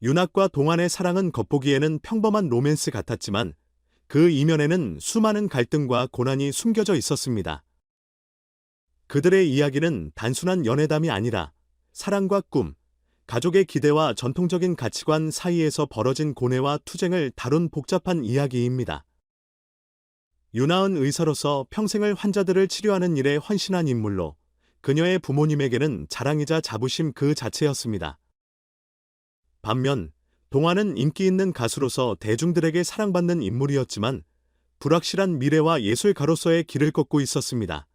윤학과 동안의 사랑은 겉보기에는 평범한 로맨스 같았지만 그 이면에는 수많은 갈등과 고난이 숨겨져 있었습니다. 그들의 이야기는 단순한 연애담이 아니라 사랑과 꿈, 가족의 기대와 전통적인 가치관 사이에서 벌어진 고뇌와 투쟁을 다룬 복잡한 이야기입니다. 윤하은 의사로서 평생을 환자들을 치료하는 일에 헌신한 인물로 그녀의 부모님에게는 자랑이자 자부심 그 자체였습니다. 반면 동화는 인기 있는 가수로서 대중들에게 사랑받는 인물이었지만 불확실한 미래와 예술가로서의 길을 걷고 있었습니다.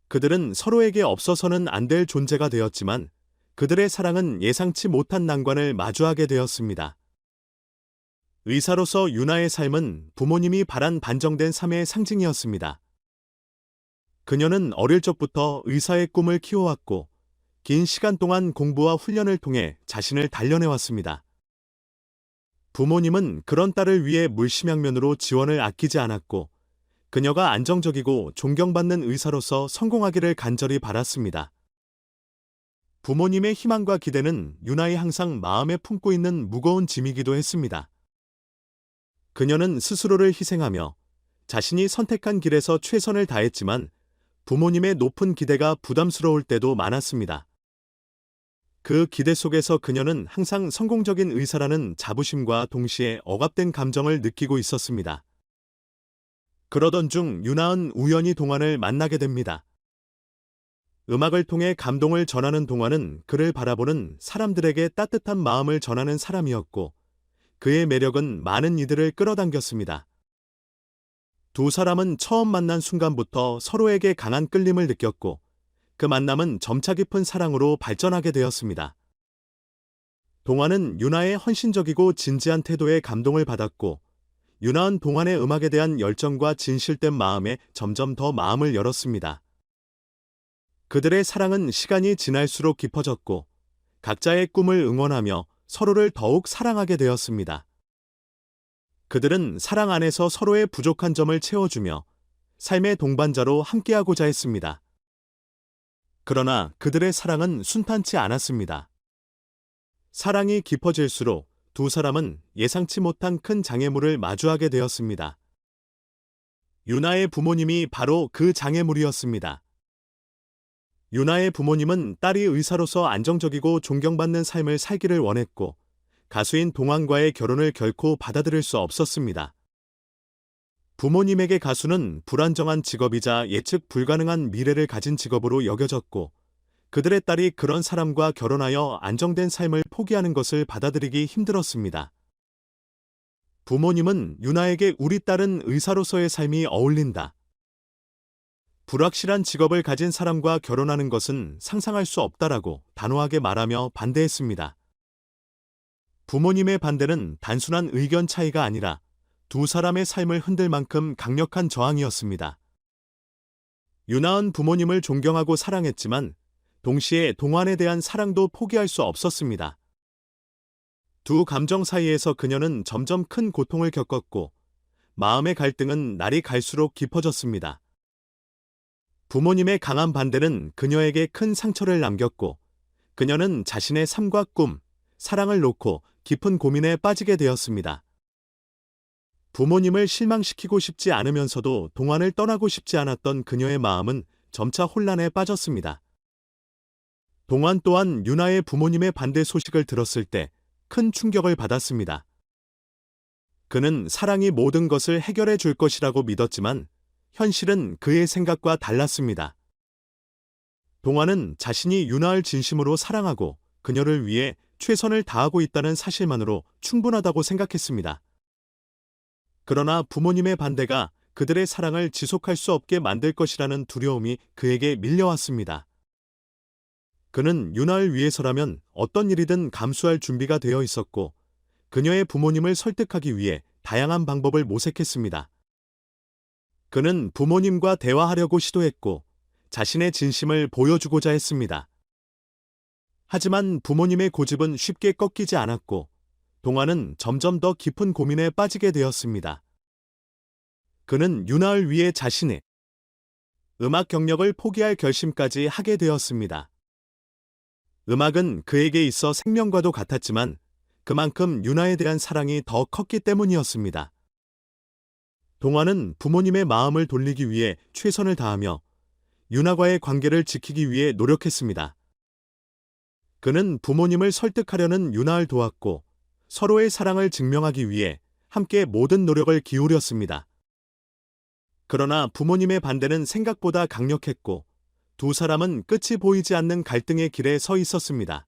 그들은 서로에게 없어서는 안 될 존재가 되었지만 그들의 사랑은 예상치 못한 난관을 마주하게 되었습니다. 의사로서 윤하의 삶은 부모님이 바란 반정된 삶의 상징이었습니다. 그녀는 어릴 적부터 의사의 꿈을 키워왔고 긴 시간 동안 공부와 훈련을 통해 자신을 단련해왔습니다. 부모님은 그런 딸을 위해 물심양면으로 지원을 아끼지 않았고 그녀가 안정적이고 존경받는 의사로서 성공하기를 간절히 바랐습니다. 부모님의 희망과 기대는 윤하이 항상 마음에 품고 있는 무거운 짐이기도 했습니다. 그녀는 스스로를 희생하며 자신이 선택한 길에서 최선을 다했지만 부모님의 높은 기대가 부담스러울 때도 많았습니다. 그 기대 속에서 그녀는 항상 성공적인 의사라는 자부심과 동시에 억압된 감정을 느끼고 있었습니다. 그러던 중 윤하은 우연히 동환을 만나게 됩니다. 음악을 통해 감동을 전하는 동환은 그를 바라보는 사람들에게 따뜻한 마음을 전하는 사람이었고 그의 매력은 많은 이들을 끌어당겼습니다. 두 사람은 처음 만난 순간부터 서로에게 강한 끌림을 느꼈고 그 만남은 점차 깊은 사랑으로 발전하게 되었습니다. 동환은 윤하의 헌신적이고 진지한 태도에 감동을 받았고 윤하은 동환의 음악에 대한 열정과 진실된 마음에 점점 더 마음을 열었습니다. 그들의 사랑은 시간이 지날수록 깊어졌고 각자의 꿈을 응원하며 서로를 더욱 사랑하게 되었습니다. 그들은 사랑 안에서 서로의 부족한 점을 채워주며 삶의 동반자로 함께하고자 했습니다. 그러나 그들의 사랑은 순탄치 않았습니다. 사랑이 깊어질수록 두 사람은 예상치 못한 큰 장애물을 마주하게 되었습니다. 윤하의 부모님이 바로 그 장애물이었습니다. 윤하의 부모님은 딸이 의사로서 안정적이고 존경받는 삶을 살기를 원했고 가수인 동환과의 결혼을 결코 받아들일 수 없었습니다. 부모님에게 가수는 불안정한 직업이자 예측 불가능한 미래를 가진 직업으로 여겨졌고 그들의 딸이 그런 사람과 결혼하여 안정된 삶을 포기하는 것을 받아들이기 힘들었습니다. 부모님은 윤하에게 우리 딸은 의사로서의 삶이 어울린다. 불확실한 직업을 가진 사람과 결혼하는 것은 상상할 수 없다라고 단호하게 말하며 반대했습니다. 부모님의 반대는 단순한 의견 차이가 아니라 두 사람의 삶을 흔들 만큼 강력한 저항이었습니다. 윤하은 부모님을 존경하고 사랑했지만 동시에 동환에 대한 사랑도 포기할 수 없었습니다. 두 감정 사이에서 그녀는 점점 큰 고통을 겪었고 마음의 갈등은 날이 갈수록 깊어졌습니다. 부모님의 강한 반대는 그녀에게 큰 상처를 남겼고 그녀는 자신의 삶과 꿈, 사랑을 놓고 깊은 고민에 빠지게 되었습니다. 부모님을 실망시키고 싶지 않으면서도 동환을 떠나고 싶지 않았던 그녀의 마음은 점차 혼란에 빠졌습니다. 동환 또한 윤하의 부모님의 반대 소식을 들었을 때 큰 충격을 받았습니다. 그는 사랑이 모든 것을 해결해 줄 것이라고 믿었지만 현실은 그의 생각과 달랐습니다. 동환은 자신이 윤하를 진심으로 사랑하고 그녀를 위해 최선을 다하고 있다는 사실만으로 충분하다고 생각했습니다. 그러나 부모님의 반대가 그들의 사랑을 지속할 수 없게 만들 것이라는 두려움이 그에게 밀려왔습니다. 그는 윤하를 위해서라면 어떤 일이든 감수할 준비가 되어 있었고 그녀의 부모님을 설득하기 위해 다양한 방법을 모색했습니다. 그는 부모님과 대화하려고 시도했고 자신의 진심을 보여주고자 했습니다. 하지만 부모님의 고집은 쉽게 꺾이지 않았고 동환은 점점 더 깊은 고민에 빠지게 되었습니다. 그는 윤하를 위해 자신의 음악 경력을 포기할 결심까지 하게 되었습니다. 음악은 그에게 있어 생명과도 같았지만 그만큼 유나에 대한 사랑이 더 컸기 때문이었습니다. 동화는 부모님의 마음을 돌리기 위해 최선을 다하며 유나와의 관계를 지키기 위해 노력했습니다. 그는 부모님을 설득하려는 유나를 도왔고 서로의 사랑을 증명하기 위해 함께 모든 노력을 기울였습니다. 그러나 부모님의 반대는 생각보다 강력했고 두 사람은 끝이 보이지 않는 갈등의 길에 서 있었습니다.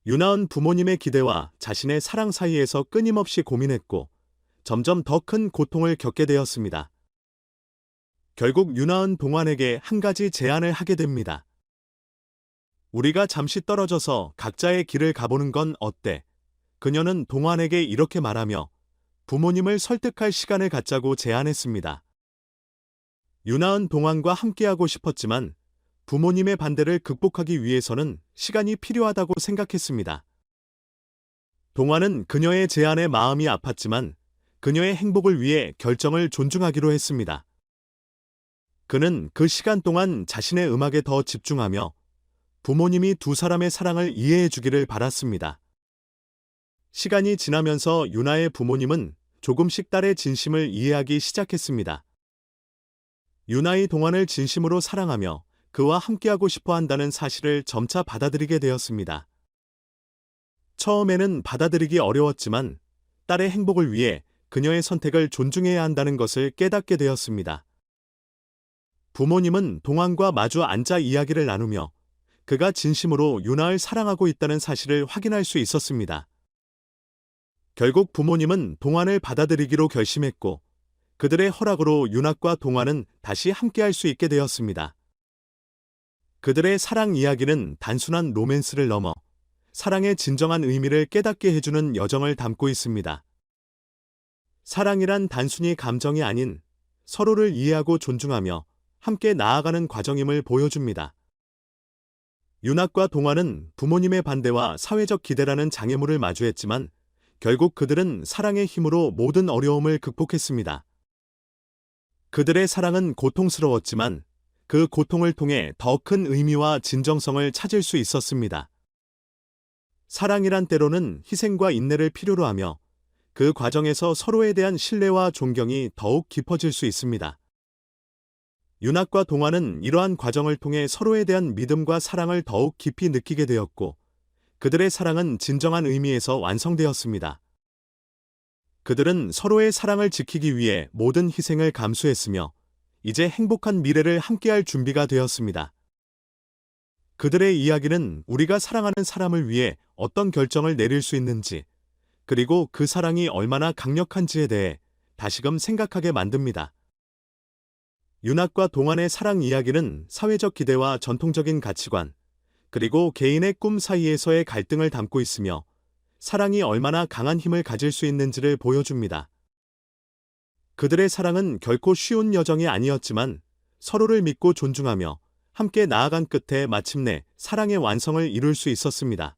유나은 부모님의 기대와 자신의 사랑 사이에서 끊임없이 고민했고 점점 더 큰 고통을 겪게 되었습니다. 결국 유나은 동환에게 한 가지 제안을 하게 됩니다. 우리가 잠시 떨어져서 각자의 길을 가보는 건 어때? 그녀는 동환에게 이렇게 말하며 부모님을 설득할 시간을 갖자고 제안했습니다. 유나은 동환과 함께하고 싶었지만 부모님의 반대를 극복하기 위해서는 시간이 필요하다고 생각했습니다. 동환은 그녀의 제안에 마음이 아팠지만 그녀의 행복을 위해 결정을 존중하기로 했습니다. 그는 그 시간 동안 자신의 음악에 더 집중하며 부모님이 두 사람의 사랑을 이해해 주기를 바랐습니다. 시간이 지나면서 유나의 부모님은 조금씩 딸의 진심을 이해하기 시작했습니다. 유나의 동환을 진심으로 사랑하며 그와 함께하고 싶어 한다는 사실을 점차 받아들이게 되었습니다. 처음에는 받아들이기 어려웠지만 딸의 행복을 위해 그녀의 선택을 존중해야 한다는 것을 깨닫게 되었습니다. 부모님은 동환과 마주 앉아 이야기를 나누며 그가 진심으로 유나를 사랑하고 있다는 사실을 확인할 수 있었습니다. 결국 부모님은 동환을 받아들이기로 결심했고 그들의 허락으로 윤학과 동환은 다시 함께할 수 있게 되었습니다. 그들의 사랑 이야기는 단순한 로맨스를 넘어 사랑의 진정한 의미를 깨닫게 해주는 여정을 담고 있습니다. 사랑이란 단순히 감정이 아닌 서로를 이해하고 존중하며 함께 나아가는 과정임을 보여줍니다. 윤학과 동환은 부모님의 반대와 사회적 기대라는 장애물을 마주했지만 결국 그들은 사랑의 힘으로 모든 어려움을 극복했습니다. 그들의 사랑은 고통스러웠지만 그 고통을 통해 더 큰 의미와 진정성을 찾을 수 있었습니다. 사랑이란 때로는 희생과 인내를 필요로 하며 그 과정에서 서로에 대한 신뢰와 존경이 더욱 깊어질 수 있습니다. 윤학과 동환은 이러한 과정을 통해 서로에 대한 믿음과 사랑을 더욱 깊이 느끼게 되었고 그들의 사랑은 진정한 의미에서 완성되었습니다. 그들은 서로의 사랑을 지키기 위해 모든 희생을 감수했으며 이제 행복한 미래를 함께할 준비가 되었습니다. 그들의 이야기는 우리가 사랑하는 사람을 위해 어떤 결정을 내릴 수 있는지 그리고 그 사랑이 얼마나 강력한지에 대해 다시금 생각하게 만듭니다. 윤학과 동환의 사랑 이야기는 사회적 기대와 전통적인 가치관, 그리고 개인의 꿈 사이에서의 갈등을 담고 있으며 사랑이 얼마나 강한 힘을 가질 수 있는지를 보여줍니다. 그들의 사랑은 결코 쉬운 여정이 아니었지만 서로를 믿고 존중하며 함께 나아간 끝에 마침내 사랑의 완성을 이룰 수 있었습니다.